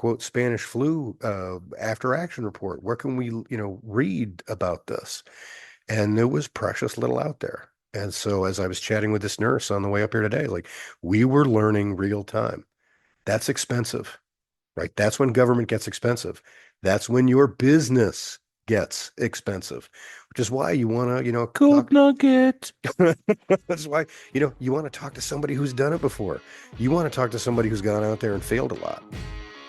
quote Spanish flu after action report? Where can we, read about this? And there was precious little out there. And so as I was chatting with this nurse on the way up here today, like we were learning real time. That's expensive, right? That's when government gets expensive. That's when your business gets expensive, which is why you want to, Gold nugget. That's why, you want to talk to somebody who's done it before. You want to talk to somebody who's gone out there and failed a lot.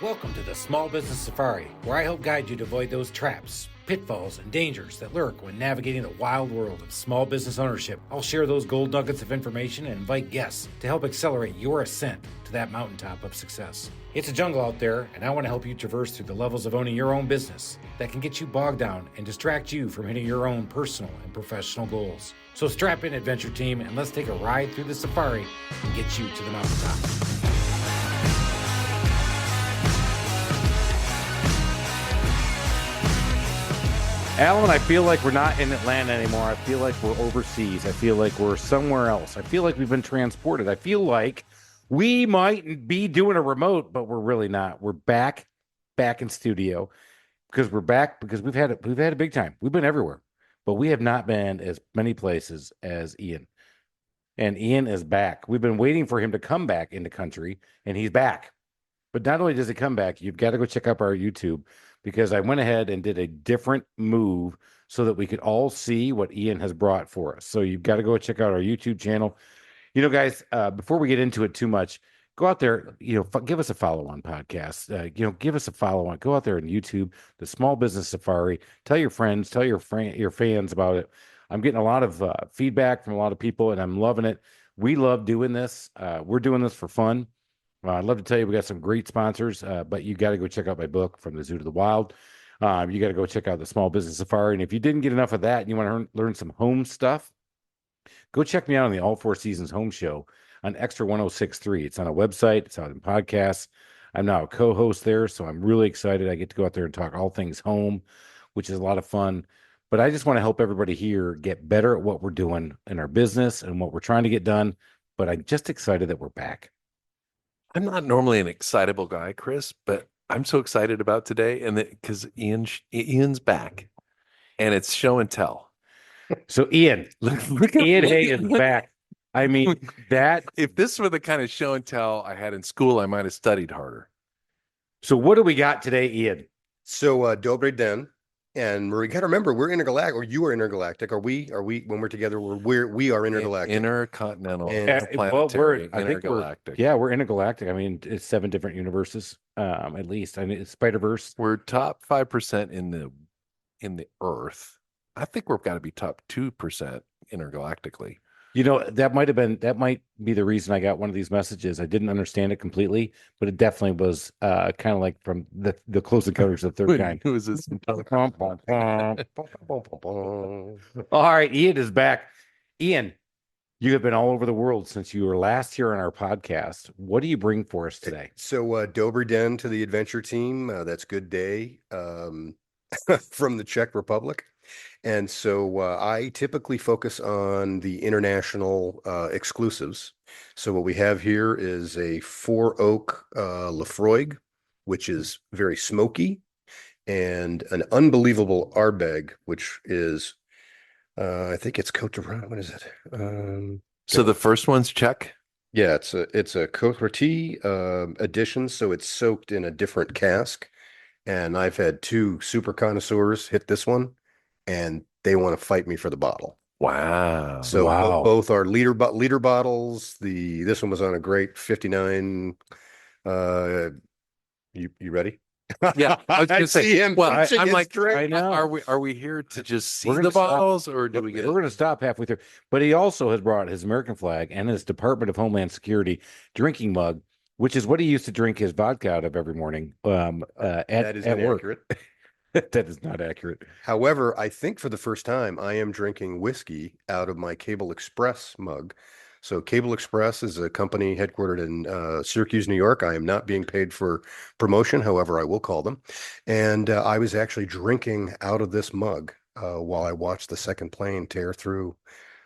Welcome to the Small Business Safari, where I help guide you to avoid those traps, pitfalls, and dangers that lurk when navigating the wild world of small business ownership. I'll share those gold nuggets of information and invite guests to help accelerate your ascent to that mountaintop of success. It's a jungle out there, and I want to help you traverse through the levels of owning your own business that can get you bogged down and distract you from hitting your own personal and professional goals. So strap in, adventure team, and let's take a ride through the safari and get you to the mountaintop. Alan, I feel like we're not in Atlanta anymore. I feel like we're overseas. I feel like we're somewhere else. I feel like we've been transported. I feel like we might be doing a remote, but we're really not. We're back in studio because we've had a big time. We've been everywhere, but we have not been as many places as Ian. And Ian is back. We've been waiting for him to come back into country, and he's back. But not only does he come back, you've got to go check out our YouTube, because I went ahead and did a different move so that we could all see what Ian has brought for us. So you've got to go check out our YouTube channel. Guys, before we get into it too much, go out there, give us a follow on podcast. Give us a follow on. Go out there on YouTube, the Small Business Safari. Tell your friends, tell your fans about it. I'm getting a lot of feedback from a lot of people, and I'm loving it. We love doing this. We're doing this for fun. I'd love to tell you we got some great sponsors, but you got to go check out my book, From the Zoo to the Wild. You got to go check out the Small Business Safari. And if you didn't get enough of that and you want to learn some home stuff, go check me out on the All Four Seasons Home Show on Extra 106.3. It's on a website. It's out in podcasts. I'm now a co-host there, so I'm really excited. I get to go out there and talk all things home, which is a lot of fun. But I just want to help everybody here get better at what we're doing in our business and what we're trying to get done. But I'm just excited that we're back. I'm not normally an excitable guy, Chris, but I'm so excited about today, and because Ian's back, and it's show and tell. So Ian, Ian Hay is back. I mean, that if this were the kind of show and tell I had in school, I might have studied harder. So what do we got today, Ian? So Dobry Den. And we got to remember, we're intergalactic, or you are intergalactic. Are we? When we're together, we are intergalactic, intercontinental, planetary, intergalactic. We're intergalactic. I mean, it's 7 different universes, at least. I mean, it's Spider-Verse. We're top 5% in the Earth. I think we've got to be top 2% intergalactically. That might be the reason I got one of these messages. I didn't understand it completely, but it definitely was kind of like from the Close Encounters of the Third Kind. Who is this? All right, Ian is back. Ian, you have been all over the world since you were last here on our podcast. What do you bring for us today? So Dobry Den to the adventure team. That's good day from the Czech Republic. And so I typically focus on the international exclusives. So what we have here is a 4 oak Lafroig, which is very smoky, and an unbelievable Ardbeg, which is, I think it's Côte d'Ivoire. What is it? So the first one's Czech? Yeah, it's a Côte d'Ivoire edition, so it's soaked in a different cask. And I've had 2 super connoisseurs hit this one, and they want to fight me for the bottle. Wow. So both are liter bottles. This one was on a great 59. You ready? Yeah, I was gonna say him. Well, I'm like, I know. Are we here to just see the bottles, or do we get? We're going to stop halfway through. But he also has brought his American flag and his Department of Homeland Security drinking mug, which is what he used to drink his vodka out of every morning. That is at work. inaccurate. That is not accurate. However, I think for the first time, I am drinking whiskey out of my Cable Express mug. So Cable Express is a company headquartered in Syracuse, New York. I am not being paid for promotion. However, I will call them. And I was actually drinking out of this mug while I watched the second plane tear through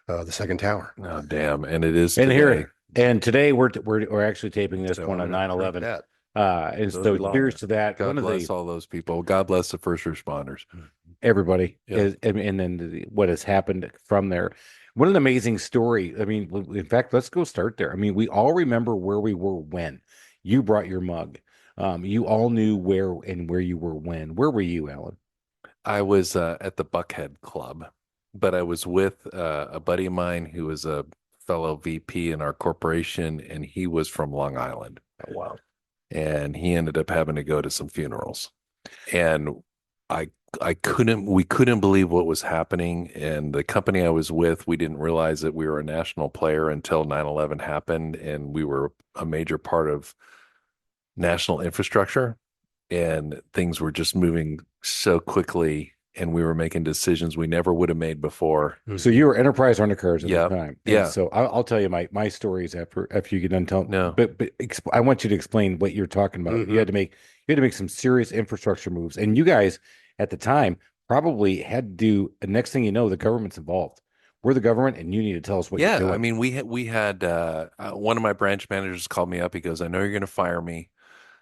the second tower. Oh, damn. And it is And today. here, and today we're actually taping this one on 9/11. And Those so are long. cheers to that. God One of bless the all those people. God bless the first responders. everybody Yeah. is, and then what has happened from there. What an amazing story. I mean, in fact, let's go start there. I mean, we all remember where we were when you brought your mug. You all knew where and where you were when. Where were you, Alan? I was at the Buckhead Club, but I was with a buddy of mine who was a fellow VP in our corporation, and he was from Long Island. Oh, wow. And he ended up having to go to some funerals. And I we couldn't believe what was happening. And the company I was with, we didn't realize that we were a national player until 9/11 happened, and we were a major part of national infrastructure, and things were just moving so quickly, and we were making decisions we never would have made before. So you were Enterprise Rent-A-Cars at Yeah. the time. Yeah. So I'll tell you my stories after you get done telling. No. But I want you to explain what you're talking about. Mhm. You had to make some serious infrastructure moves, and you guys at the time probably had to do. The next thing you know, the government's involved. We're the government, and you need to tell us what you're Yeah, doing. I mean, we had one of my branch managers called me up. He goes, "I know you're going to fire me."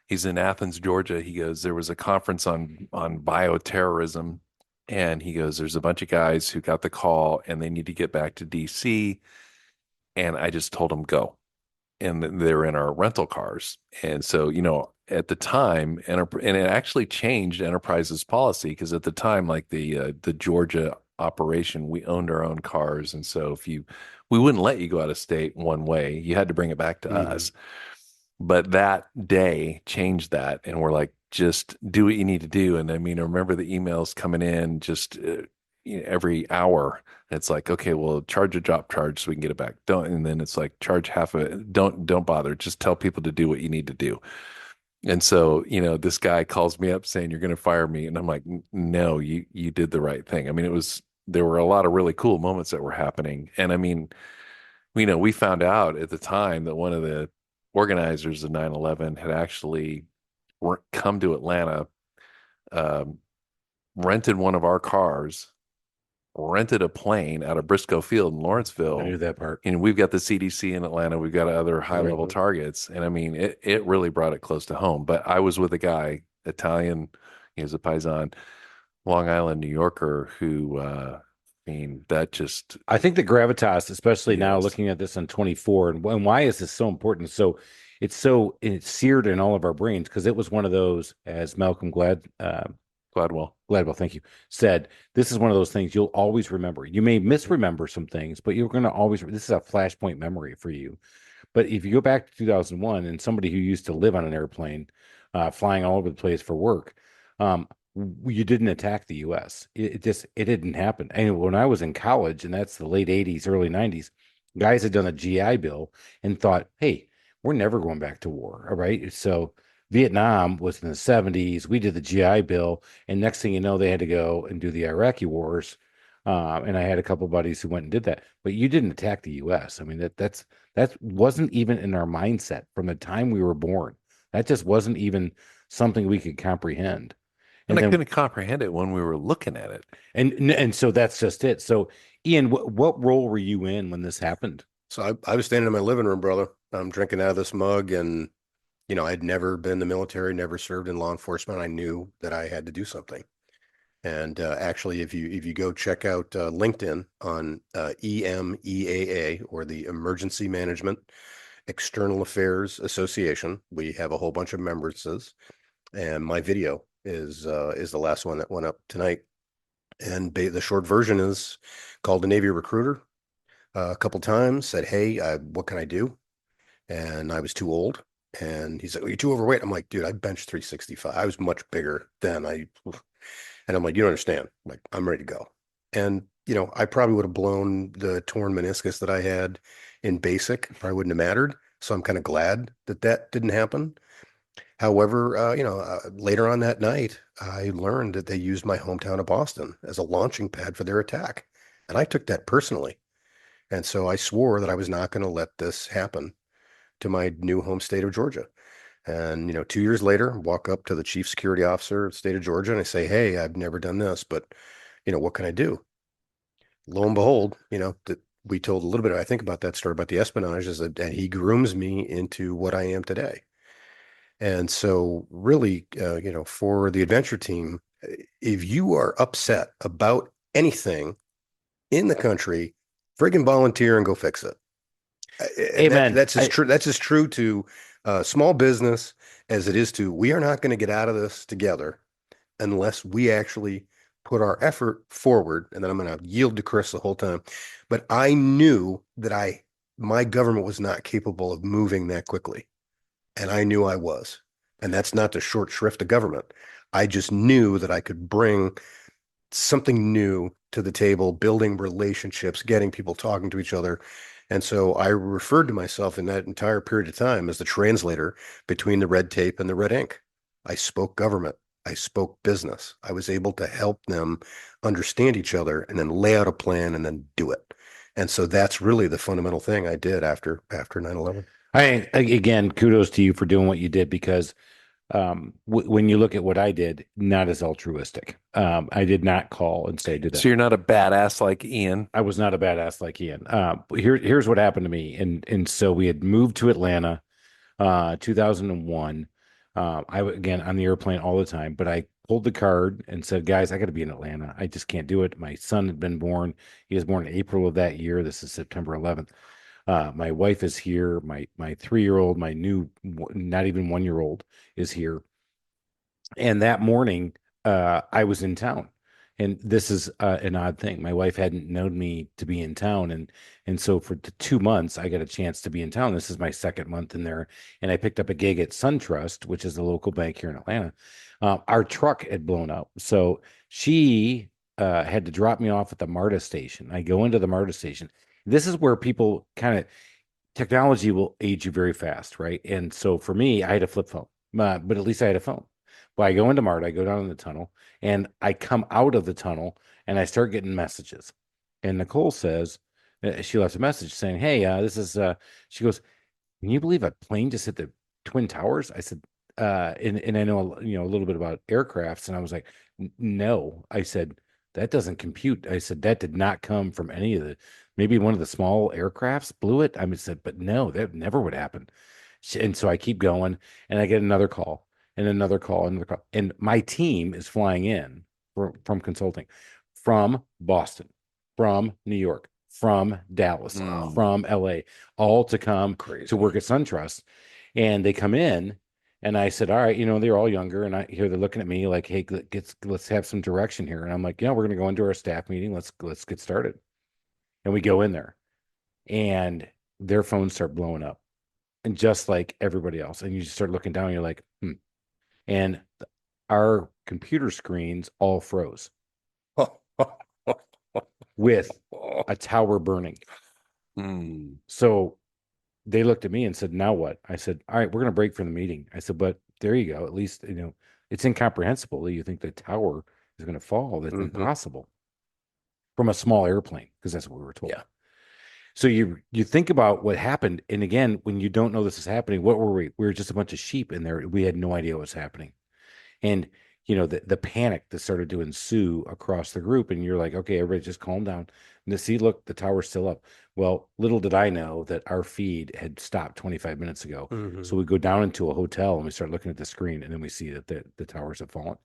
He's in Athens, Georgia. He goes, "There was a conference on bioterrorism," and he goes, "There's a bunch of guys who got the call, and they need to get back to DC." And I just told them go, and they're in our rental cars. And so, at the time, and it actually changed Enterprise's policy, because at the time, like the Georgia operation, we owned our own cars, and so we wouldn't let you go out of state one way. You had to bring it back to us. But that day changed that, and we're like, just do what you need to do. And I mean, I remember the emails coming in just every hour. It's like, okay, well, charge a drop charge so we can get it back. Don't, and then it's like, charge half of it. Don't bother. Just tell people to do what you need to do. And so, this guy calls me up saying, "You're going to fire me," and I'm like, "No, you did the right thing." I mean, there were a lot of really cool moments that were happening, and I mean, we found out at the time that one of the organizers of 9/11 had actually come to Atlanta, um, rented one of our cars, rented a plane out of Briscoe Field in Lawrenceville. I knew that part. And we've got the CDC in Atlanta. We've got other high level targets. And I mean, it really brought it close to home. But I was with a guy, Italian, he was a Paisan, Long Island, New Yorker, who, that just. I think the gravitas, especially now Yes. looking at this on 24, and why is this so important? So it's seared in all of our brains, because it was one of those, as Malcolm Gladwell, thank you, said, this is one of those things you'll always remember. You may misremember some things, but you're going to always, this is a flashpoint memory for you. But if you go back to 2001, and somebody who used to live on an airplane, flying all over the place for work, you didn't attack the U.S. It didn't happen. And when I was in college, and that's the late 80s, early 90s, guys had done a GI Bill and thought, hey, we're never going back to war. All right. So Vietnam was in the 70s. We did the GI Bill. And next thing you know, they had to go and do the Iraqi wars. And I had a couple buddies who went and did that. But you didn't attack the U.S. I mean, that wasn't even in our mindset from the time we were born. That just wasn't even something we could comprehend. And I couldn't comprehend it when we were looking at it. And so that's just it. So, Ian, what role were you in when this happened? So I was standing in my living room, brother. I'm drinking out of this mug, and I'd never been in the military, never served in law enforcement. I knew that I had to do something. And actually, if you go check out LinkedIn on EMEAA, or the Emergency Management External Affairs Association, we have a whole bunch of members, and my video is the last one that went up tonight. And the short version is, called a Navy recruiter a couple times, said, "Hey, what can I do?" And I was too old. And he's like, "Well, you're too overweight." I'm like, "Dude, I benched 365. I was much bigger then." And I'm like, "You don't understand. Like, I'm ready to go." And, I probably would have blown the torn meniscus that I had in basic. Probably wouldn't have mattered. So I'm kind of glad that didn't happen. However, later on that night, I learned that they used my hometown of Boston as a launching pad for their attack. And I took that personally. And so I swore that I was not going to let this happen to my new home state of Georgia. And, 2 years later, walk up to the chief security officer of the state of Georgia, and I say, "Hey, I've never done this, but, what can I do?" Lo and behold, that we told a little bit, I think, about that story about the espionage, and he grooms me into what I am today. And so really, for the adventure team, if you are upset about anything in the country, friggin' volunteer and go fix it. And Amen. that's as true. That's as true to small business as it is to we are not going to get out of this together unless we actually put our effort forward. And then I'm going to yield to Chris the whole time. But I knew that my government was not capable of moving that quickly, and I knew I was. And that's not to short shrift the government. I just knew that I could bring something new to the table, building relationships, getting people talking to each other. And so I referred to myself in that entire period of time as the translator between the red tape and the red ink. I spoke government. I spoke business. I was able to help them understand each other and then lay out a plan and then do it. And so that's really the fundamental thing I did after 9/11. Again, kudos to you for doing what you did, because when you look at what I did, not as altruistic. I did not call and say to them. So you're not a badass like Ian. I was not a badass like Ian. Here's what happened to me, and so we had moved to Atlanta, 2001. Again on the airplane all the time, but I pulled the card and said, "Guys, I got to be in Atlanta. I just can't do it." My son had been born. He was born in April of that year. This is September 11th. My wife is here. My 3-year-old, my new, not even 1-year-old, is here. And that morning, I was in town, and this is an odd thing. My wife hadn't known me to be in town, and so for 2 months, I got a chance to be in town. This is my second month in there, and I picked up a gig at SunTrust, which is a local bank here in Atlanta. Our truck had blown up, so she had to drop me off at the MARTA station. I go into the MARTA station. This is where people kind of technology will age you very fast, right? And so for me, I had a flip phone, but at least I had a phone. Well, I go into MARTA, I go down in the tunnel, and I come out of the tunnel and I start getting messages. And Nicole says, she left a message saying, "Hey, this is," she goes, "Can you believe a plane just hit the Twin Towers?" I said, and I know, a little bit about aircrafts. And I was like, "No," I said, "that doesn't compute." I said, "That did not come from any of maybe one of the small aircrafts blew it." I said, "But no, that never would happen." And so I keep going, and I get another call and another call, and another call. And my team is flying in from consulting from Boston, from New York, from Dallas, from LA, all to come to work at SunTrust. And they come in, and I said, "All right," they're all younger, and I hear they're looking at me like, "Hey, let's have some direction here." And I'm like, "Yeah, we're going to go into our staff meeting. Let's get started." And we go in there, and their phones start blowing up, and just like everybody else. And you just start looking down, and you're like, and our computer screens all froze with a tower burning. So they looked at me and said, "Now what?" I said, "All right, we're going to break from the meeting." I said, "But there you go. At least, it's incomprehensible that you think the tower is going to fall. That's impossible from a small airplane," because that's what we were told. Yeah. So you think about what happened. And again, when you don't know this is happening, what were we? We were just a bunch of sheep in there. We had no idea what was happening. And, the panic that started to ensue across the group. And you're like, "Okay, everybody just calm down." And see, look, the tower's still up. Well, little did I know that our feed had stopped 25 minutes ago. So we go down into a hotel and we start looking at the screen, and then we see that the towers have fallen.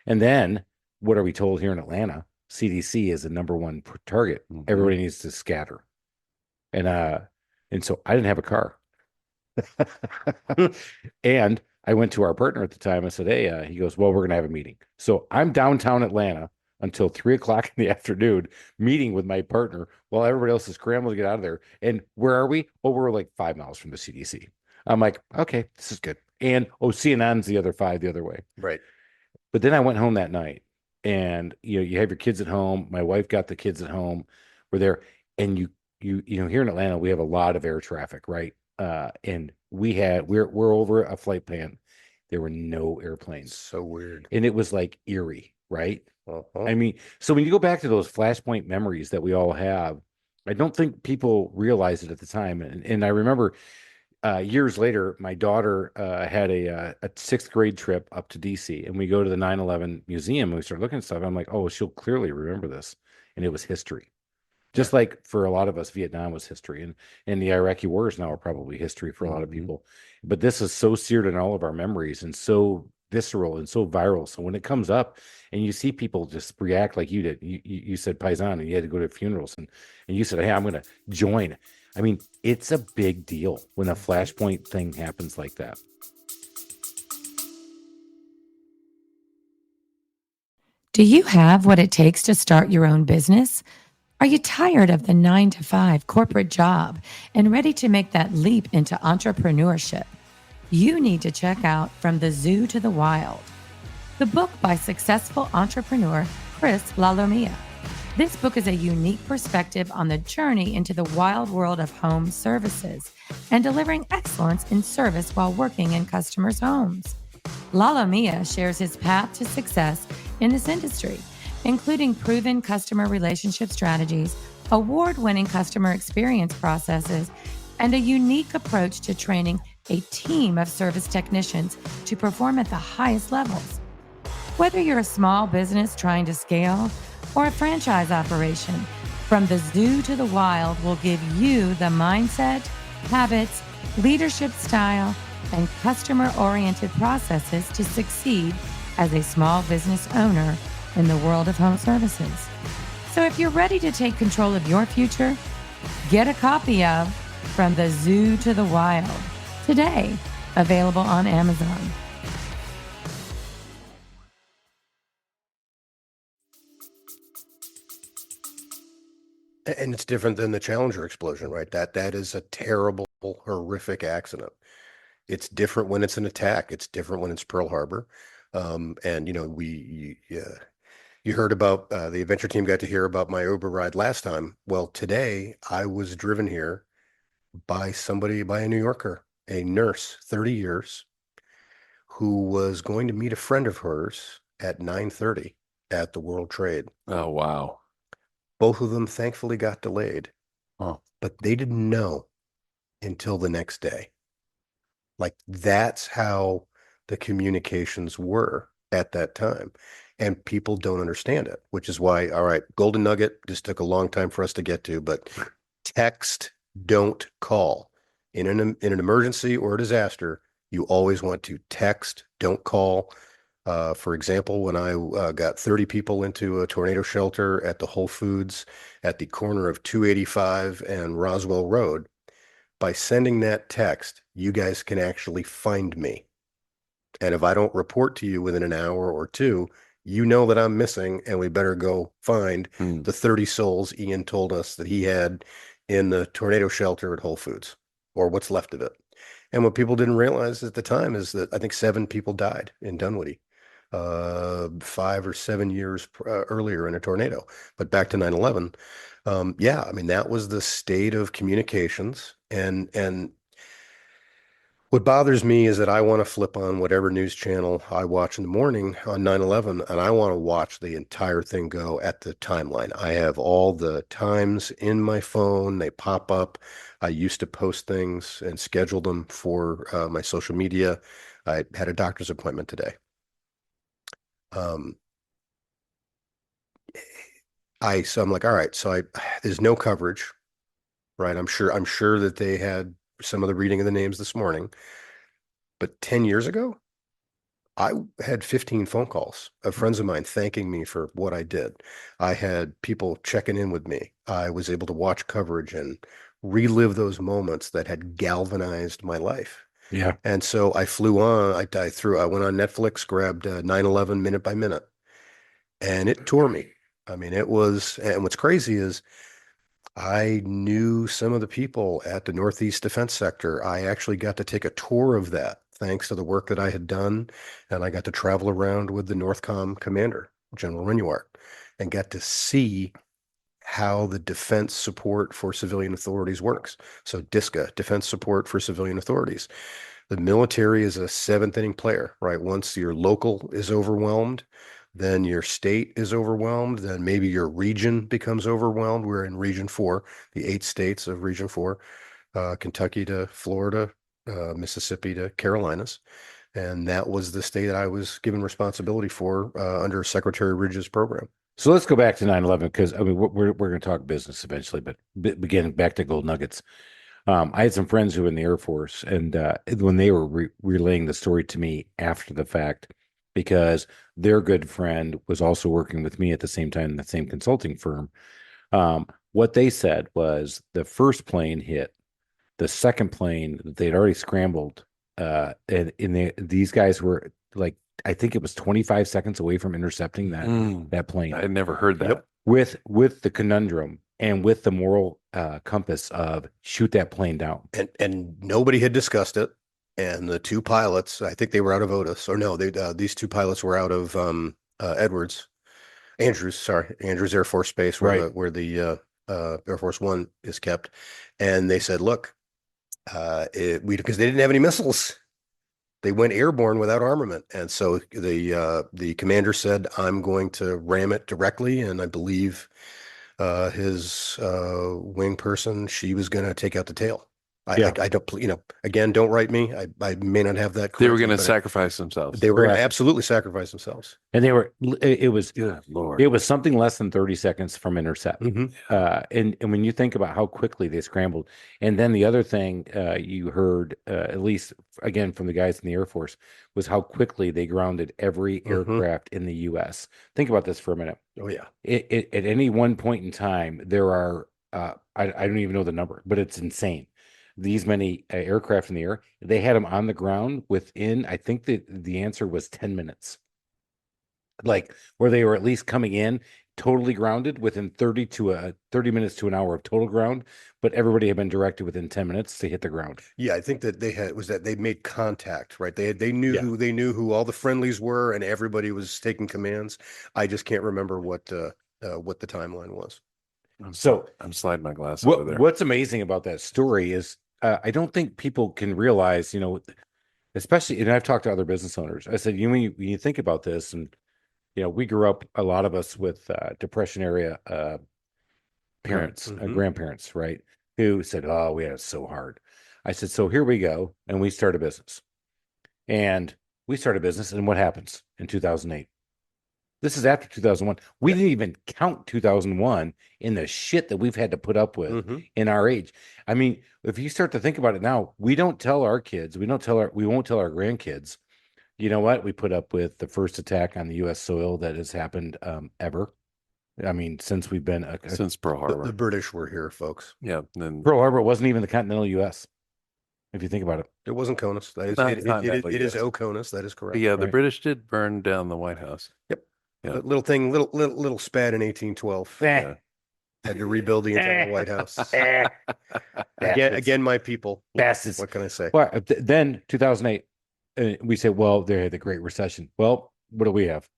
And then what are we told here in Atlanta? CDC is the number one target. Everybody needs to scatter. And so I didn't have a car. And I went to our partner at the time. I said, "Hey," he goes, "Well, we're going to have a meeting." So I'm downtown Atlanta until 3 o'clock in the afternoon, meeting with my partner while everybody else is scrambling to get out of there. And where are we? Oh, we're like 5 miles from the CDC. I'm like, "Okay, this is good." And CNN's the other 5 the other way. Right. But then I went home that night, and you have your kids at home. My wife got the kids at home. We're there, and here in Atlanta, we have a lot of air traffic, right? And we're over a flight plan. There were no airplanes. So weird. And it was like eerie, right? So when you go back to those flashpoint memories that we all have, I don't think people realize it at the time. And I remember years later, my daughter had a 6th grade trip up to DC, and we go to the 9/11 museum, and we start looking at stuff. I'm like, "Oh, she'll clearly remember this." And it was history. Just like for a lot of us, Vietnam was history, and the Iraqi wars now are probably history for a lot of people. But this is so seared in all of our memories and so visceral and so viral. So when it comes up and you see people just react like you did, you said Paisan and you had to go to funerals and you said, hey, I'm going to join. I mean, it's a big deal when a flashpoint thing happens like that. Do you have what it takes to start your own business? Are you tired of the 9-to-5 corporate job and ready to make that leap into entrepreneurship? You need to check out From the Zoo to the Wild, the book by successful entrepreneur Chris Lalomia. This book is a unique perspective on the journey into the wild world of home services and delivering excellence in service while working in customers' homes. Lalomia shares his path to success in this industry, including proven customer relationship strategies, award-winning customer experience processes, and a unique approach to training a team of service technicians to perform at the highest levels. Whether you're a small business trying to scale or a franchise operation, From the Zoo to the Wild will give you the mindset, habits, leadership style, and customer-oriented processes to succeed as a small business owner in the world of home services. So if you're ready to take control of your future, get a copy of From the Zoo to the Wild today, available on Amazon. And it's different than the Challenger explosion, right? That is a terrible, horrific accident. It's different when it's an attack. It's different when it's Pearl Harbor. And you heard about the adventure team got to hear about my Uber ride last time. Well, today I was driven here by a New Yorker, a nurse, 30 years, who was going to meet a friend of hers at 9:30 at the World Trade. Oh, wow. Both of them thankfully got delayed, Oh. but they didn't know until the next day. Like that's how the communications were at that time. And people don't understand it, which is why, all right, golden nugget just took a long time for us to get to, but text, don't call. In an emergency or a disaster, you always want to text, don't call. For example, when I got 30 people into a tornado shelter at the Whole Foods at the corner of 285 and Roswell Road, by sending that text, you guys can actually find me. And if I don't report to you within an hour or two, you know that I'm missing and we better go find the 30 souls Ian told us that he had in the tornado shelter at Whole Foods, or what's left of it. And what people didn't realize at the time is that I think 7 people died in Dunwoody, 5 or 7 years earlier in a tornado. But back to 9/11, yeah, I mean, that was the state of communications. And what bothers me is that I want to flip on whatever news channel I watch in the morning on 9/11, and I want to watch the entire thing go at the timeline. I have all the times in my phone. They pop up. I used to post things and schedule them for my social media. I had a doctor's appointment today. So I'm like, all right, there's no coverage, right? I'm sure that they had some of the reading of the names this morning, but 10 years ago, I had 15 phone calls of friends of mine thanking me for what I did. I had people checking in with me. I was able to watch coverage and relive those moments that had galvanized my life. Yeah. And so I flew on, I went on Netflix, grabbed 9/11 minute by minute, and it tore me. I mean, and what's crazy is I knew some of the people at the Northeast Defense Sector. I actually got to take a tour of that thanks to the work that I had done. And I got to travel around with the Northcom commander, General Renuart, and got to see how the defense support for civilian authorities works. So DISCA, Defense Support for Civilian Authorities. The military is a 7th inning player, right? Once your local is overwhelmed, then your state is overwhelmed, then maybe your region becomes overwhelmed. We're in Region 4, the 8 states of Region 4, Kentucky to Florida, Mississippi to Carolinas. And that was the state that I was given responsibility for under Secretary Ridge's program. So let's go back to 9/11 because I mean we're going to talk business eventually, but again back to gold nuggets. I had some friends who were in the Air Force, and when they were relaying the story to me after the fact, because their good friend was also working with me at the same time in the same consulting firm. What they said was the first plane hit, the second plane that they'd already scrambled, and these guys were like, I think it was 25 seconds away from intercepting that plane. I had never heard that. Yep. With the conundrum and with the moral compass of shoot that plane down. And nobody had discussed it. And the two pilots, I think they were out of Otis, or no, these two pilots were out of Andrews Air Force Base, where Right. the Air Force One is kept. And they said, look, because they didn't have any missiles. They went airborne without armament. And so the commander said, I'm going to ram it directly. And I believe his wing person, she was going to take out the tail. Yeah. I don't, again, don't write me. I may not have that They were correctly, going to but sacrifice themselves. they were going to Correct. absolutely sacrifice themselves. And it was Good Lord. it was something less than 30 seconds from intercept. Mhm. And when you think about how quickly they scrambled, and then the other thing you heard, at least again from the guys in the Air Force, was how quickly they grounded every aircraft in the U.S. Think about this for a minute. Oh yeah. At any one point in time, there are I don't even know the number, but it's insane. These many aircraft in the air, they had them on the ground within, I think the answer was 10 minutes. Like where they were at least coming in totally grounded within 30 minutes to an hour of total ground, but everybody had been directed within 10 minutes to hit the ground. Yeah, I think that they made contact, right? They knew who all the friendlies were, and everybody was taking commands. I just can't remember what the timeline was. So I'm sliding my glass over there. what's amazing about that story is I don't think people can realize, especially, and I've talked to other business owners. I said, when you think about this, and we grew up, a lot of us with Depression era parents, grandparents, right? Who said, "Oh, we had it so hard." I said, "So here we go," and we start a business. And what happens in 2008? This is after 2001. We didn't even count 2001 in the shit that we've had to put up with in our age. I mean, if you start to think about it now, we won't tell our grandkids, you know what? We put up with the first attack on the U.S. soil that has happened ever. I mean, since we've been since Pearl Harbor. The British were here, folks. Yeah. Then Pearl Harbor wasn't even the continental U.S. If you think about it, it wasn't Conus. That is it is Oconus. That is correct. But yeah, the British did burn down the White House. Yep. Yeah. Little spat in 1812. Yeah. Had to rebuild the entire White House. Again, my people. Bastards. What can I say? Well, then 2008, we say, well, they had the Great Recession. Well, what do we have?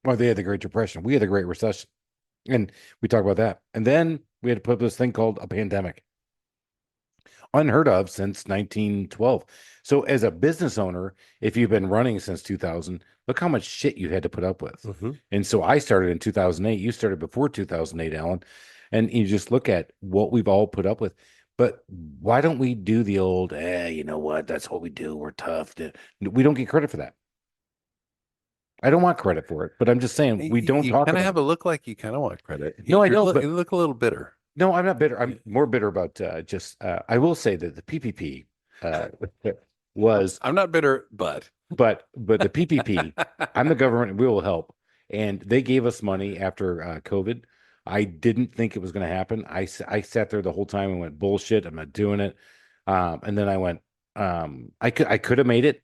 Well, they had the Great Depression. We had the Great Recession. And we talk about that. And then we had to put up this thing called a pandemic. Unheard of since 1912. So as a business owner, if you've been running since 2000, look how much shit you had to put up with. And so I started in 2008. You started before 2008, Alan. And you just look at what we've all put up with. But why don't we do the old, you know what? That's what we do. We're tough. We don't get credit for that. I don't want credit for it, but I'm just saying we don't talk about it. You kind of have a look like you kind of want credit. No, I don't. You look a little bitter. No, I'm not bitter. I'm more bitter about I will say that the PPP was. I'm not bitter, but the PPP, I'm the government and we will help. And they gave us money after COVID. I didn't think it was going to happen. I sat there the whole time and went, bullshit, I'm not doing it. And then I went, I could have made it.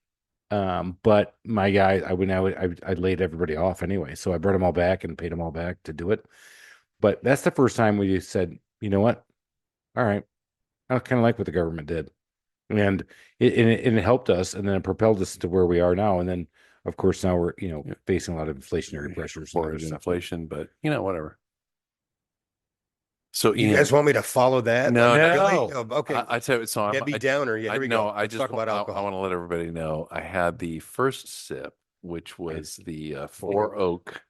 But my guys, I laid everybody off anyway. So I brought them all back and paid them all back to do it. But that's the first time we said, you know what? All right. I kind of like what the government did. And it helped us, and then it propelled us to where we are now. And then, of course, now we're, facing a lot of inflationary pressures. Inflation, but, whatever. So you guys want me to follow that? No. Really? Oh, okay. I tell you, so Debbie Downer. Yeah, here we go. I Let's just talk about alcohol. I want to let everybody know I had the first sip, which was the Four Oak.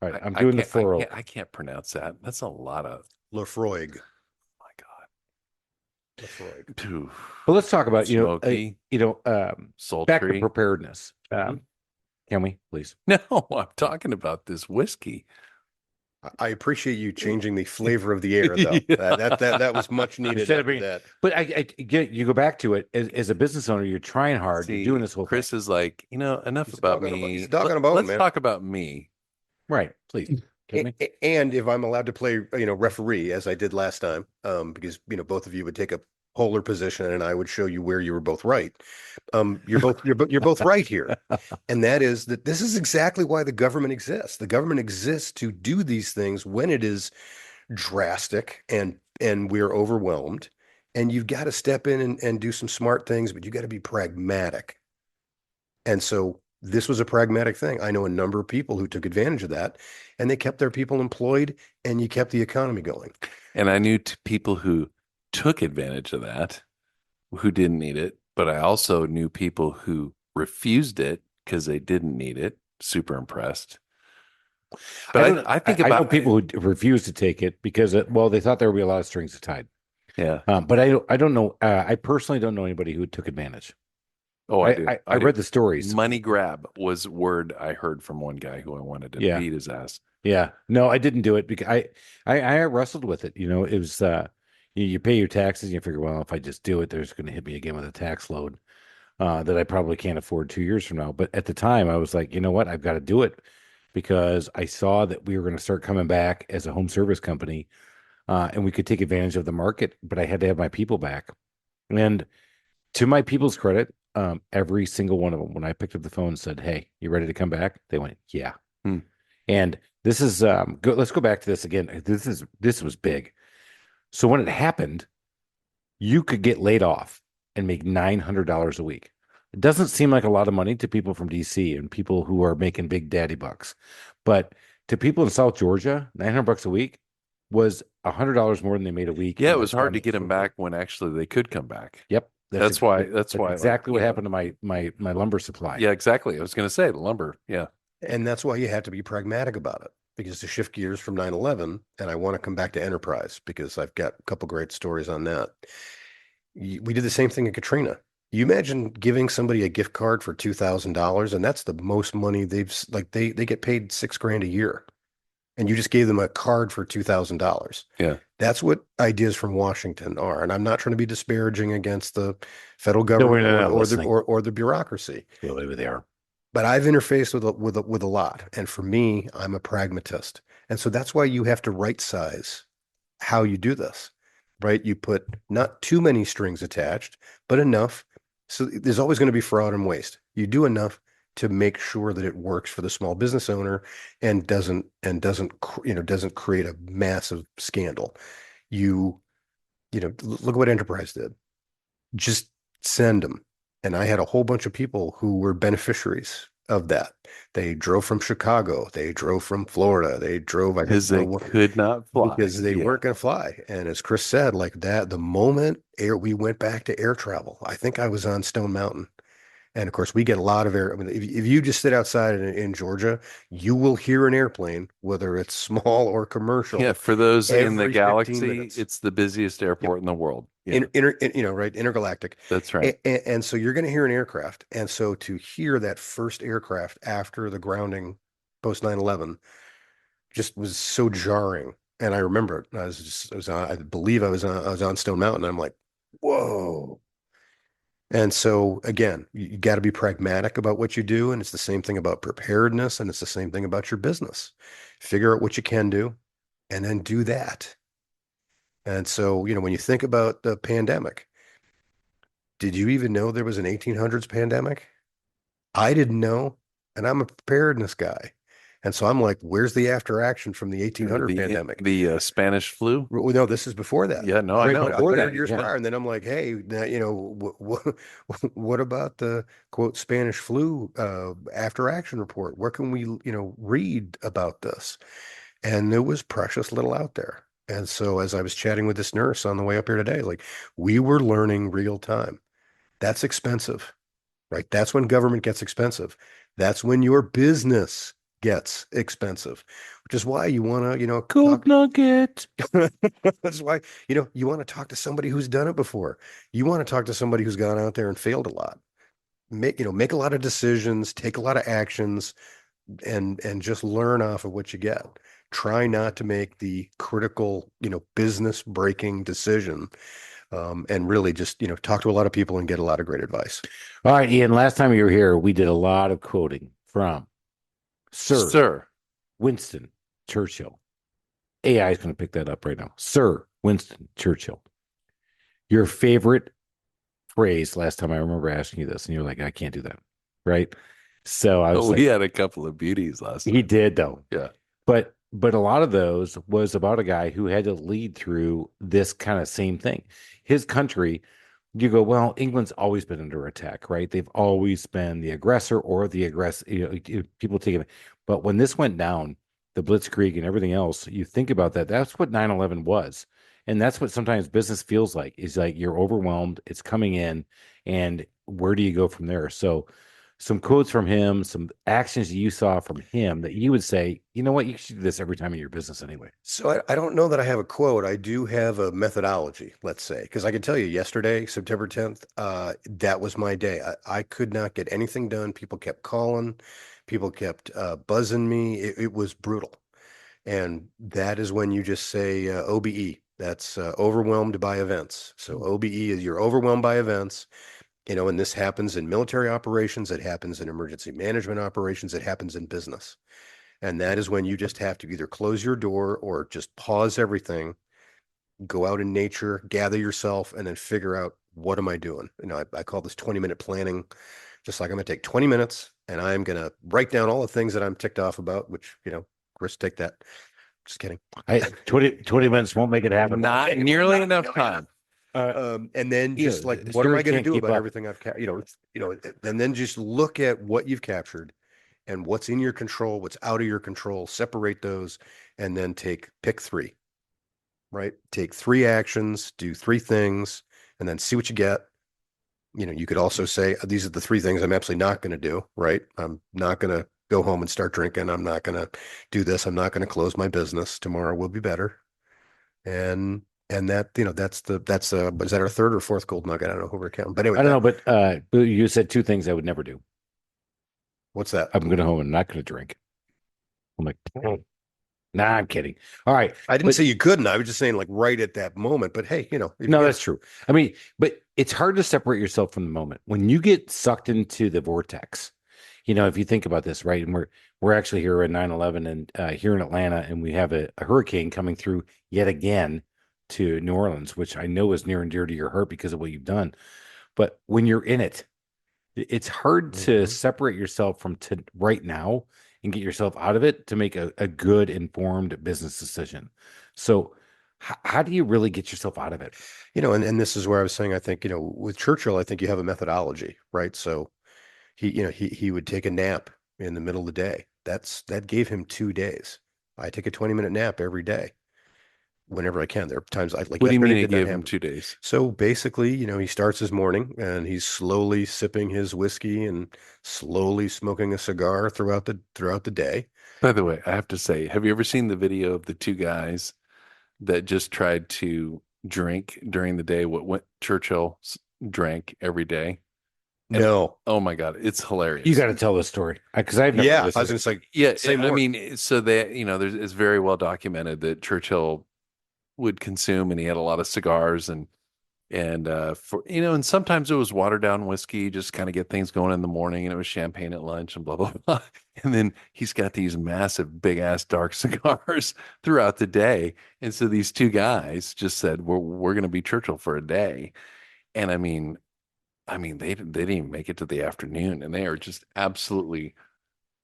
All right, I'm doing the Four Oak. I can't pronounce that. That's a lot of Lefroy. My God. Lefroy. But let's talk about smoky, sultry. Back to preparedness. Can we please? No, I'm talking about this whiskey. I appreciate you changing the flavor of the air, though. Yeah. That was much needed. Instead of after being, that. but I get you go back to it as a business owner, you're trying hard, you're See, doing this whole Chris thing. is like, enough He's a about dog on a me. he's a dog on a bone, Let's man. talk about me. Right. Please. Kidding me? And if I'm allowed to play, referee as I did last time, because both of you would take a polar position and I would show you where you were both right. You're both right here, and that is that this is exactly why the government exists. The government exists to do these things when it is drastic and we're overwhelmed, and you've got to step in and do some smart things, but you got to be pragmatic. And so this was a pragmatic thing. I know a number of people who took advantage of that, and they kept their people employed, and you kept the economy going. And I knew people who took advantage of that, who didn't need it. But I also knew people who refused it because they didn't need it. Super impressed. But I think I about know people who refuse to take it because, they thought there would be a lot of strings tied. Yeah. But I don't know. I personally don't know anybody who took advantage. Oh, I do. I read the stories. Money grab was word I heard from one guy who I wanted to beat his ass. Yeah. No, I didn't do it because I wrestled with it. It was you pay your taxes and you figure, well, if I just do it, there's going to hit me again with a tax load that I probably can't afford 2 years from now. But at the time, I was like, you know what? I've got to do it because I saw that we were going to start coming back as a home service company, and we could take advantage of the market. But I had to have my people back, and to my people's credit, every single one of them, when I picked up the phone and said, "Hey, you ready to come back?" They went, "Yeah." And this is let's go back to this again. This was big. So when it happened, you could get laid off and make $900 a week. It doesn't seem like a lot of money to people from DC and people who are making big daddy bucks, but to people in South Georgia, $900 a week was $100 more than they made a week. Yeah, it was hard to get them back when actually they could come back. Yep. That's why exactly what happened to my lumber supply. Yeah, exactly. I was going to say the lumber. Yeah. And that's why you have to be pragmatic about it, because to shift gears from 9/11, and I want to come back to enterprise because I've got a couple great stories on that. We did the same thing at Katrina. You imagine giving somebody a gift card for $2,000, and that's the most money they get paid $6,000 a year, and you just gave them a card for $2,000. Yeah. That's what ideas from Washington are. And I'm not trying to be disparaging against the federal government or the bureaucracy. Over there. But I've interfaced with a lot. And for me, I'm a pragmatist. And so that's why you have to right size how you do this, right? You put not too many strings attached, but enough. So there's always going to be fraud and waste. You do enough to make sure that it works for the small business owner and doesn't create a massive scandal. Look at what Enterprise did. Just send them. And I had a whole bunch of people who were beneficiaries of that. They drove from Chicago. They drove from Florida. They drove because they could not fly because they weren't going to fly. And as Chris said, like that, the moment we went back to air travel, I think I was on Stone Mountain. And of course, we get a lot of air. I mean, if you just sit outside in Georgia, you will hear an airplane, whether it's small or commercial. Yeah, for those in the every 15 galaxy, minutes. it's the busiest airport in the world. Yeah. Right, intergalactic. That's right. And so you're going to hear an aircraft. And so to hear that first aircraft after the grounding post 9/11 just was so jarring. And I remember it. I believe I was on Stone Mountain. I'm like, whoa. And so again, you got to be pragmatic about what you do. And it's the same thing about preparedness. And it's the same thing about your business. Figure out what you can do and then do that. And so, when you think about the pandemic, did you even know there was an 1800s pandemic? I didn't know. And I'm a preparedness guy. And so I'm like, where's the after action from the 1800 pandemic? The Spanish flu? Well, no, this is before that. Yeah, no, I know. 100 years prior. And then I'm like, hey, what about the quote Spanish flu after action report? Where can we, read about this? And there was precious little out there. And so as I was chatting with this nurse on the way up here today, like we were learning real time. That's expensive, right? That's when government gets expensive. That's when your business gets expensive, which is why you want to, gold nugget. That's why, you want to talk to somebody who's done it before. You want to talk to somebody who's gone out there and failed a lot. Make a lot of decisions, take a lot of actions, and just learn off of what you get. Try not to make the critical, business breaking decision. And really just, talk to a lot of people and get a lot of great advice. All right, Ian, last time you were here, we did a lot of quoting from Sir Winston Churchill. AI is going to pick that up right now. Sir Winston Churchill. Your favorite phrase last time I remember asking you this, and you're like, I can't do that. Right. So I was we had a couple of beauties last time. He did, though. Yeah. But a lot of those was about a guy who had to lead through this kind of same thing. His country, you go, well, England's always been under attack, right? They've always been the aggressor or the aggressor, people taking it. But when this went down, the Blitzkrieg and everything else, you think about that. That's what 9/11 was. And that's what sometimes business feels like, is like you're overwhelmed, it's coming in, and where do you go from there? So some quotes from him, some actions you saw from him that you would say, you know what, you should do this every time in your business anyway. So I don't know that I have a quote. I do have a methodology, let's say, because I can tell you yesterday, September 10th, that was my day. I could not get anything done. People kept calling, people kept buzzing me. It was brutal. And that is when you just say OBE. That's overwhelmed by events. So OBE is you're overwhelmed by events. And this happens in military operations, it happens in emergency management operations, it happens in business. And that is when you just have to either close your door or just pause everything, go out in nature, gather yourself, and then figure out, what am I doing? I call this 20-minute planning. Just like, I'm going to take 20 minutes and I'm going to write down all the things that I'm ticked off about, which, Chris, take that. Just kidding. 20 minutes won't make it happen. Not nearly enough time. And then just like, what am I going to do about everything I've and then just look at what you've captured and what's in your control, what's out of your control, separate those, and then pick 3, right? Take 3 actions, do 3 things, and then see what you get. You could also say, these are the 3 things I'm absolutely not going to do, right? I'm not going to go home and start drinking. I'm not going to do this. I'm not going to close my business. Tomorrow will be better. And that, that's is that our 3rd or 4th gold nugget? I don't know who we're counting, but anyway, I don't know, but you said 2 things I would never do. What's that? I'm going to home and not going to drink. I'm like, nah, I'm kidding. All right. I didn't say you couldn't. I was just saying, like, right at that moment, but hey, no, that's true. I mean, but it's hard to separate yourself from the moment when you get sucked into the vortex. If you think about this, right? And we're actually here at 9/11 and here in Atlanta, and we have a hurricane coming through yet again to New Orleans, which I know is near and dear to your heart because of what you've done. But when you're in it, it's hard to separate yourself from right now and get yourself out of it to make a good informed business decision. So how do you really get yourself out of it? And this is where I was saying, I think, with Churchill, I think you have a methodology, right? So he would take a nap in the middle of the day. That gave him 2 days. I take a 20-minute nap every day, whenever I can. There are times like. What do you mean it gave him 2 days? So basically, he starts his morning and he's slowly sipping his whiskey and slowly smoking a cigar throughout the day. By the way, I have to say, have you ever seen the video of the 2 guys that just tried to drink during the day what Churchill drank every day? No. Oh my God, it's hilarious. You got to tell the story because I've never I was going to say, say more. I mean, so it's very well documented that Churchill would consume, and he had a lot of cigars and and sometimes it was watered down whiskey, just kind of get things going in the morning, and it was champagne at lunch and blah blah blah. And then he's got these massive big ass dark cigars throughout the day. And so these 2 guys just said, we're going to be Churchill for a day. And I mean, they didn't even make it to the afternoon, and they are just absolutely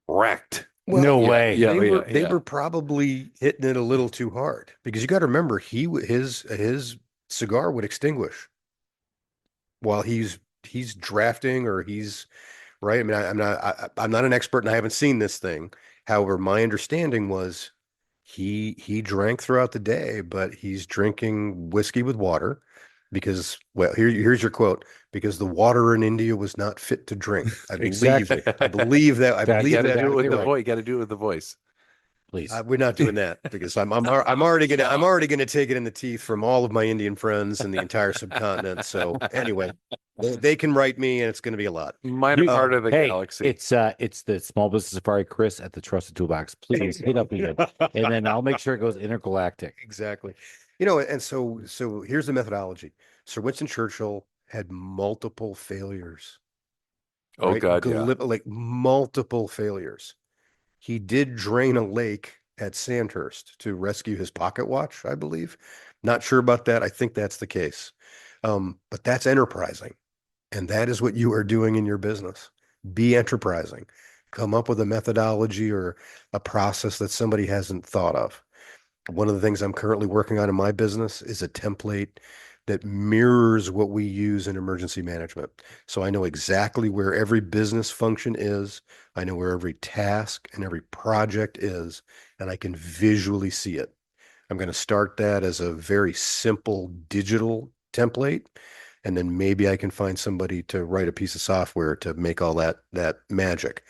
wrecked. Well, no way. They were probably hitting it a little too hard, because you got to remember, his cigar would extinguish while he's drafting, or he's right. I mean, I'm not an expert and I haven't seen this thing. However, my understanding was he drank throughout the day, but he's drinking whiskey with water. Because, well, here's your quote, because the water in India was not fit to drink. I believe Exactly. I believe that. You got to do it with the voice. You got to do it with the voice. Please. We're not doing that, because I'm already gonna take it in the teeth from all of my Indian friends and the entire subcontinent. So anyway, They can write me, and it's going to be a lot. Minor part of the Hey, galaxy. it's the Small Business Safari, Chris at the Trusted Toolbox. Please hit up Ian, and then I'll make sure it goes intergalactic. Exactly. And so here's the methodology. Sir Winston Churchill had multiple failures. Oh Right? God, yeah. Like multiple failures. He did drain a lake at Sandhurst to rescue his pocket watch, I believe. Not sure about that. I think that's the case. But that's enterprising. And that is what you are doing in your business. Be enterprising. Come up with a methodology or a process that somebody hasn't thought of. One of the things I'm currently working on in my business is a template that mirrors what we use in emergency management. So I know exactly where every business function is. I know where every task and every project is, and I can visually see it. I'm going to start that as a very simple digital template, and then maybe I can find somebody to write a piece of software to make all that magic.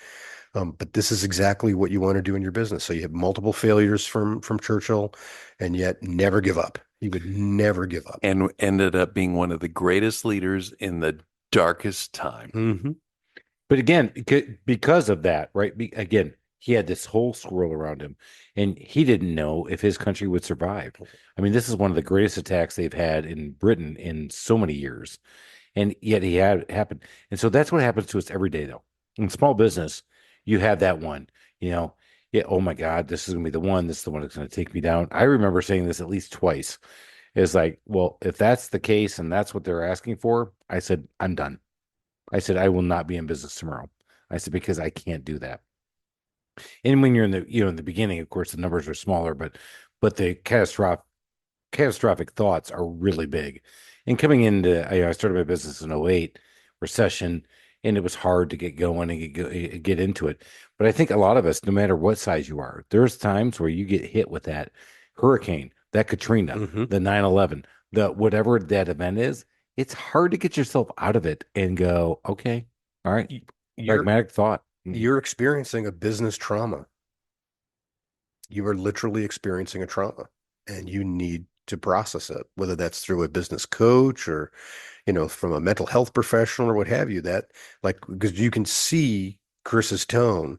But this is exactly what you want to do in your business. So you have multiple failures from Churchill, and yet never give up. He would never give up. And ended up being one of the greatest leaders in the darkest time. Mm-hmm. But again, because of that, right? Again, he had this whole swirl around him, and he didn't know if his country would survive. I mean, this is one of the greatest attacks they've had in Britain in so many years, and yet he had it happen. And so that's what happens to us every day, though. In small business, you have that one, yeah, oh my God, this is gonna be the one. This is the one that's gonna take me down. I remember saying this at least twice. It's like, well, if that's the case and that's what they're asking for, I said, I'm done. I said, I will not be in business tomorrow. I said, because I can't do that. And when you're in the beginning, of course, the numbers are smaller, but the catastrophic thoughts are really big. And coming into, I started my business in '08 recession, and it was hard to get going and get into it. But I think a lot of us, no matter what size you are, there's times where you get hit with that hurricane, that Katrina, Mm-hmm. the 9/11, the whatever that event is. It's hard to get yourself out of it and go, okay, all right, You're pragmatic thought. you're experiencing a business trauma. You are literally experiencing a trauma, and you need to process it, whether that's through a business coach or, from a mental health professional or what have you. That, like, because you can see Chris's tone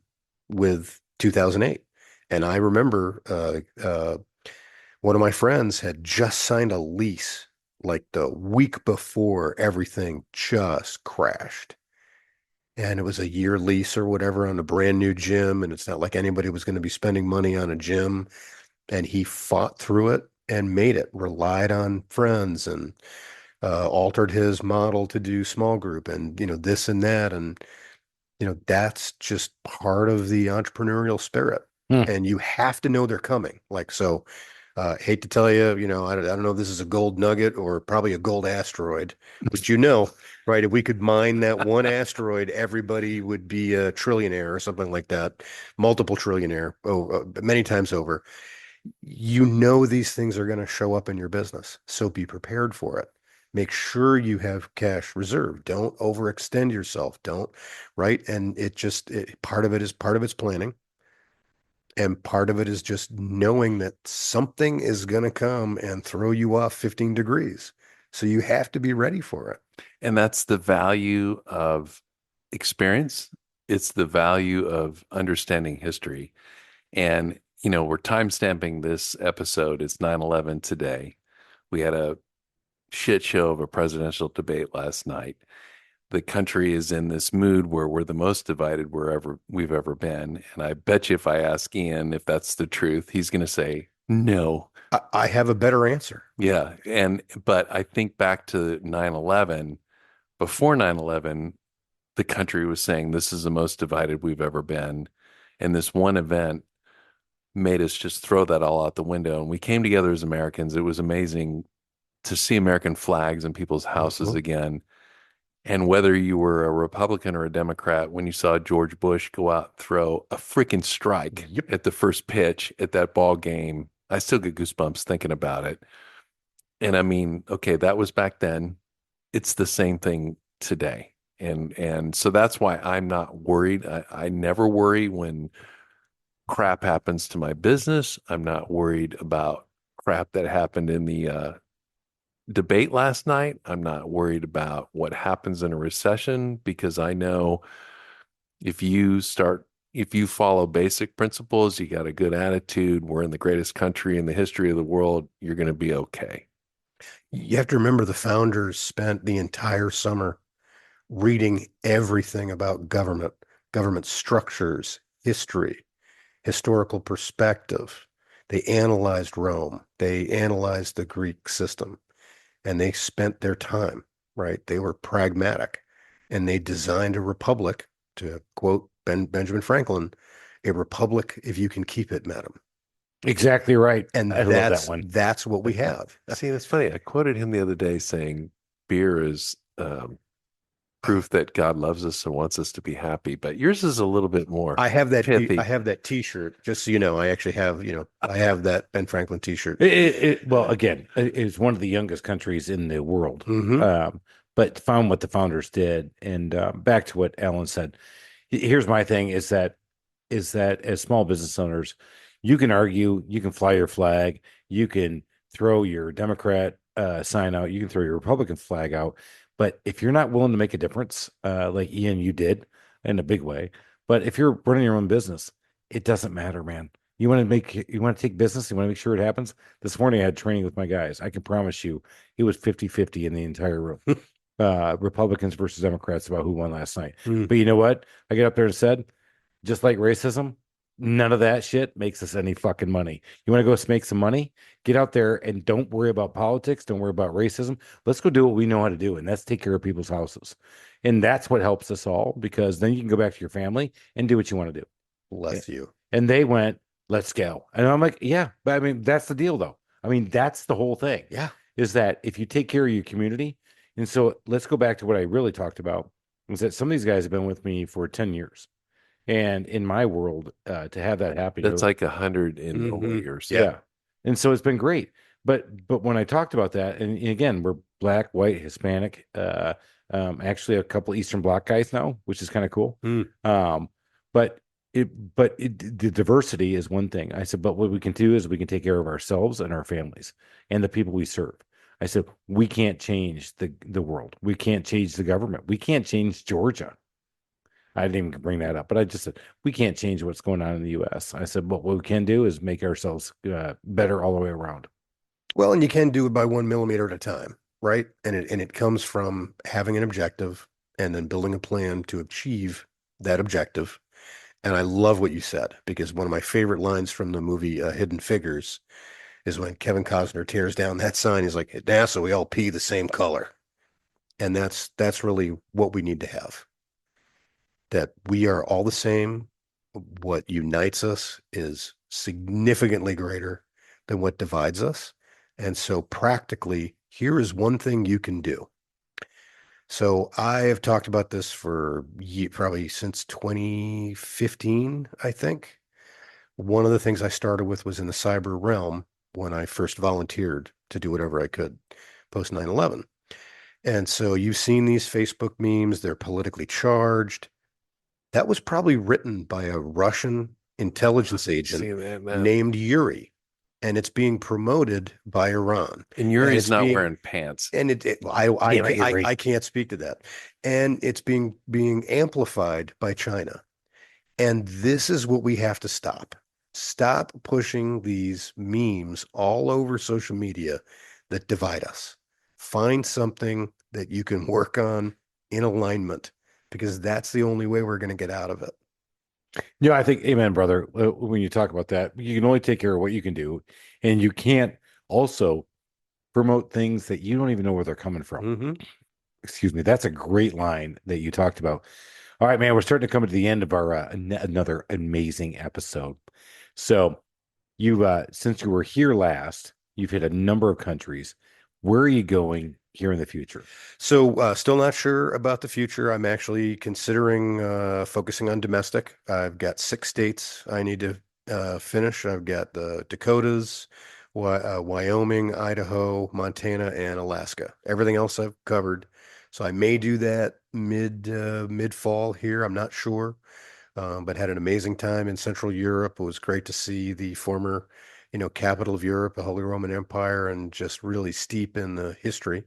with 2008. And I remember one of my friends had just signed a lease like the week before everything just crashed. And it was a year lease or whatever on a brand new gym. And it's not like anybody was going to be spending money on a gym. And he fought through it and made it, relied on friends and altered his model to do small group and, this and that. And, that's just part of the entrepreneurial spirit. Hmm. And you have to know they're coming. Like, so hate to tell you, I don't know if this is a gold nugget or probably a gold asteroid, but right? If we could mine that one asteroid, everybody would be a trillionaire or something like that, multiple trillionaire, many times over. These things are going to show up in your business, so be prepared for it. Make sure you have cash reserve. Don't overextend yourself. Don't, right? And part of it's planning. And part of it is just knowing that something is going to come and throw you off 15 degrees. So you have to be ready for it. And that's the value of experience. It's the value of understanding history. And, we're time stamping this episode. It's 9/11 today. We had a shit show of a presidential debate last night. The country is in this mood where we're the most divided we've ever been. And I bet you if I ask Ian if that's the truth, he's going to say no. I have a better answer. Yeah. But I think back to 9/11, before 9/11, the country was saying this is the most divided we've ever been. And this one event made us just throw that all out the window. And we came together as Americans. It was amazing to see American flags in people's houses again. And whether you were a Republican or a Democrat, when you saw George Bush go out and throw a freaking strike at the first pitch at that ball game, I still get goosebumps thinking about it. And I mean, okay, that was back then. It's the same thing today. And so that's why I'm not worried. I never worry when crap happens to my business. I'm not worried about crap that happened in the debate last night. I'm not worried about what happens in a recession because I know if you start, if you follow basic principles, you got a good attitude, we're in the greatest country in the history of the world, you're going to be okay. You have to remember the founders spent the entire summer reading everything about government structures, history, historical perspective. They analyzed Rome. They analyzed the Greek system, and they spent their time, right? They were pragmatic, and they designed a republic, to quote Benjamin Franklin, a republic if you can keep it, madam. Exactly right. And I love that one. that's what we have. See, that's funny. I quoted him the other day saying beer is proof that God loves us and wants us to be happy, but yours is a little bit more I have that. pithy. I have that T-shirt. Just so you know, I actually have. I have that Ben Franklin T-shirt. Well, again, it's one of the youngest countries in the world, Mm-hmm. but found what the founders did. And back to what Alan said, here's my thing: is that as small business owners, you can argue, you can fly your flag, you can throw your Democrat sign out, you can throw your Republican flag out, but if you're not willing to make a difference, like Ian, you did in a big way, but if you're running your own business, it doesn't matter, man. You want to take business, you want to make sure it happens. This morning I had training with my guys. I can promise you it was 50-50 in the entire room. Republicans versus Democrats about who won last night. But you know what? I get up there and said, just like racism, none of that shit makes us any fucking money. You want to go make some money? Get out there and don't worry about politics. Don't worry about racism. Let's go do what we know how to do, and that's take care of people's houses. And that's what helps us all, because then you can go back to your family and do what you want to do. Bless you. And they went, let's go. And I'm like, yeah, but I mean, that's the deal, though. I mean, that's the whole thing. Yeah. Is that if you take care of your community, and so let's go back to what I really talked about, is that some of these guys have been with me for 10 years. And in my world, to have that happen, That's like 100 in normal Mhm. years. yeah. And so it's been great. But when I talked about that, and again, we're black, white, Hispanic, actually a couple Eastern Bloc guys now, which is kind of cool. Um, but the diversity is one thing. I said, but what we can do is we can take care of ourselves and our families and the people we serve. I said, we can't change the world. We can't change the government. We can't change Georgia. I didn't even bring that up, but I just said we can't change what's going on in the U.S. I said, but what we can do is make ourselves better all the way around. Well, and you can do it by 1 millimeter at a time, right? And it comes from having an objective and then building a plan to achieve that objective. And I love what you said, because one of my favorite lines from the movie Hidden Figures is when Kevin Costner tears down that sign. He's like, at NASA, we all pee the same color. And that's really what we need to have. That we are all the same. What unites us is significantly greater than what divides us. And so practically, here is one thing you can do. So I have talked about this for probably since 2015, I think. One of the things I started with was in the cyber realm when I first volunteered to do whatever I could post 9/11. And so you've seen these Facebook memes, they're politically charged. That was probably written by a Russian intelligence agent named Yuri, and it's being promoted by Iran. And Yuri's not wearing pants. And I can't speak to that. And it's being amplified by China. And this is what we have to stop. Stop pushing these memes all over social media that divide us. Find something that you can work on in alignment, because that's the only way we're going to get out of it. Yeah, I think, amen, brother. When you talk about that, you can only take care of what you can do, and you can't also promote things that you don't even know where they're coming from. Mm-hmm. Excuse me. That's a great line that you talked about. All right, man, we're starting to come to the end of our another amazing episode. So you, since you were here last, you've hit a number of countries. Where are you going here in the future? So still not sure about the future. I'm actually considering focusing on domestic. I've got 6 states I need to finish. I've got the Dakotas, Wyoming, Idaho, Montana, and Alaska. Everything else I've covered. So I may do that mid fall here. I'm not sure, but had an amazing time in Central Europe. It was great to see the former capital of Europe, the Holy Roman Empire, and just really steep in the history.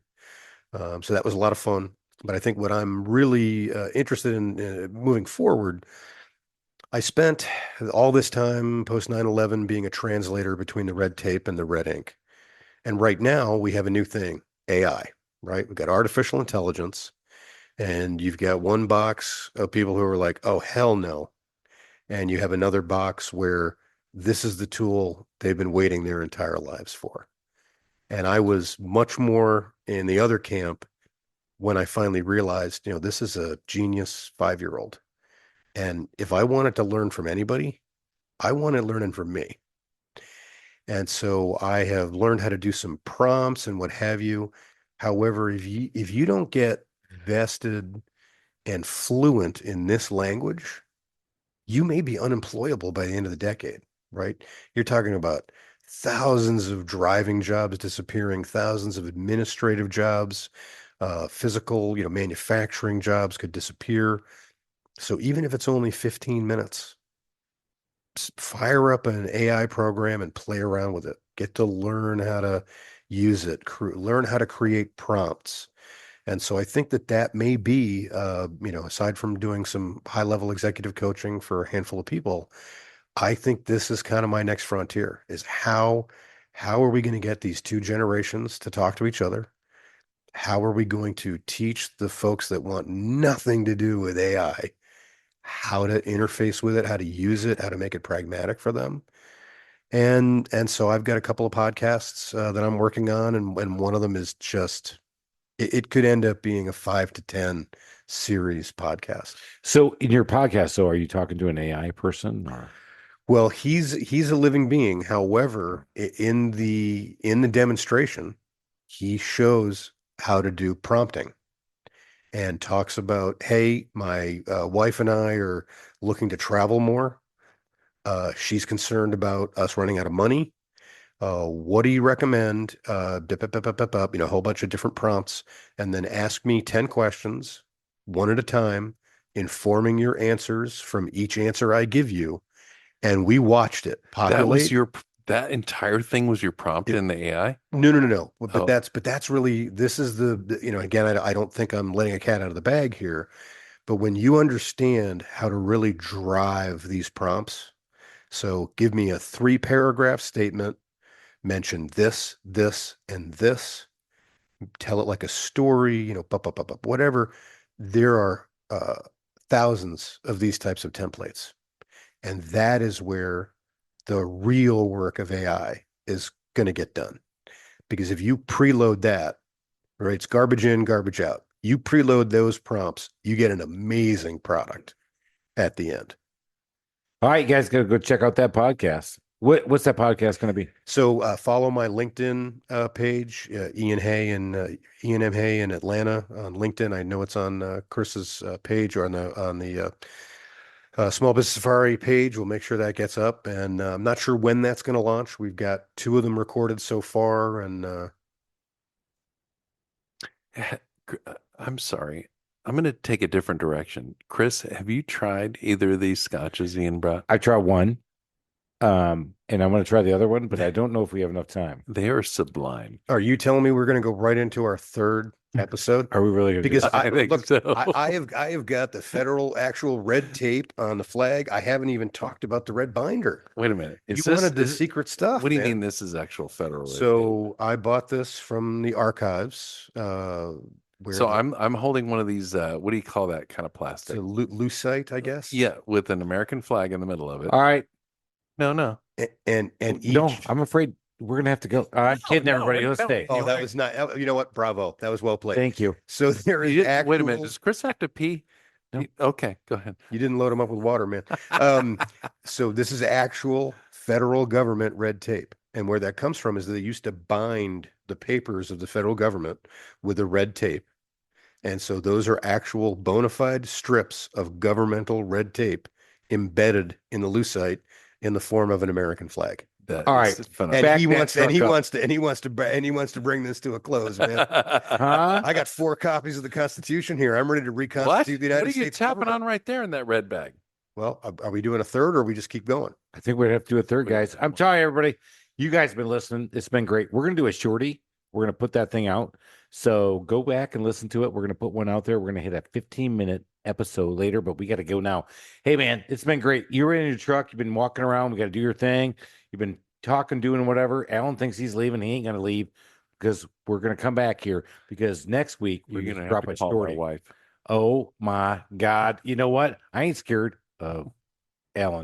So that was a lot of fun. But I think what I'm really interested in moving forward, I spent all this time post 9/11 being a translator between the red tape and the red ink. And right now we have a new thing, AI, right? We've got artificial intelligence, and you've got one box of people who are like, oh, hell no. And you have another box where this is the tool they've been waiting their entire lives for. And I was much more in the other camp when I finally realized, this is a genius 5-year-old. And if I wanted to learn from anybody, I wanted learning from me. And so I have learned how to do some prompts and what have you. However, if you don't get vested and fluent in this language, you may be unemployable by the end of the decade, right? You're talking about thousands of driving jobs disappearing, thousands of administrative jobs, physical, manufacturing jobs could disappear. So even if it's only 15 minutes, fire up an AI program and play around with it. Get to learn how to use it, learn how to create prompts. And so I think that may be, aside from doing some high-level executive coaching for a handful of people, I think this is kind of my next frontier, is how are we going to get these two generations to talk to each other? How are we going to teach the folks that want nothing to do with AI how to interface with it, how to use it, how to make it pragmatic for them? And so I've got a couple of podcasts that I'm working on, and one of them is just it could end up being a 5 to 10 series podcast. So in your podcast, so are you talking to an AI person or? Well, he's a living being. However, in the demonstration, he shows how to do prompting and talks about, hey, my wife and I are looking to travel more. She's concerned about us running out of money. What do you recommend? A whole bunch of different prompts, and then ask me 10 questions, one at a time, informing your answers from each answer I give you. And we watched it populate. That entire thing was your prompt in the AI? No. But that's really, this is again, I don't think I'm letting a cat out of the bag here, but when you understand how to really drive these prompts, so give me a 3-paragraph statement, mention this, and this, tell it like a story, whatever. There are thousands of these types of templates. And that is where the real work of AI is going to get done. Because if you preload that, right, it's garbage in, garbage out. You preload those prompts, you get an amazing product at the end. All right, you guys got to go check out that podcast. What's that podcast going to be? So follow my LinkedIn page, Ian M. Hay in Atlanta on LinkedIn. I know it's on Chris's page or on the Small Business Safari page. We'll make sure that gets up, and I'm not sure when that's going to launch. We've got 2 of them recorded so far, and I'm sorry. I'm going to take a different direction. Chris, have you tried either of these scotches Ian brought? I tried one, and I'm going to try the other one, but I don't know if we have enough time. They are sublime. Are you telling me we're going to go right into our 3rd episode? Are we really going to? Because I think look, so. I have got the federal actual red tape on the flag. I haven't even talked about the red binder. Wait a minute. You wanted the secret stuff. What do you man. mean this is actual federal? So I bought this from the archives. I'm holding one of these. What do you call that kind of plastic? It's a lucite, I guess. Yeah, with an American flag in the middle of it. All right. No. And each... No, I'm afraid we're gonna have to go. All right, kidding everybody. Let's stay. Oh, that was not. You know what? Bravo. That was well played. Thank you. So there is actual... Wait a minute. Does Chris have to pee? No. Okay, go ahead. You didn't load him up with water, man. So this is actual federal government red tape. And where that comes from is that they used to bind the papers of the federal government with a red tape. And so those are actual bona fide strips of governmental red tape embedded in the lucite in the form of an American flag. All right. And he wants to bring this to a close, man. Huh? I got 4 copies of the Constitution here. I'm ready to reconstitute the United States. What are you tapping on right there in that red bag? Well, are we doing a 3rd, or we just keep going? I think we'd have to do a 3rd, guys. I'm sorry, everybody. You guys have been listening. It's been great. We're going to do a shorty. We're going to put that thing out. So go back and listen to it. We're going to put one out there. We're going to hit a 15-minute episode later, but we got to go now. Hey, man, it's been great. You're in your truck. You've been walking around. We got to do your thing. You've been talking, doing whatever. Alan thinks he's leaving. He ain't going to leave because we're going to come back here because next week we're You're going to gonna have drop to a call my shorty. wife. Oh, my God. You know what? I ain't scared of Alan.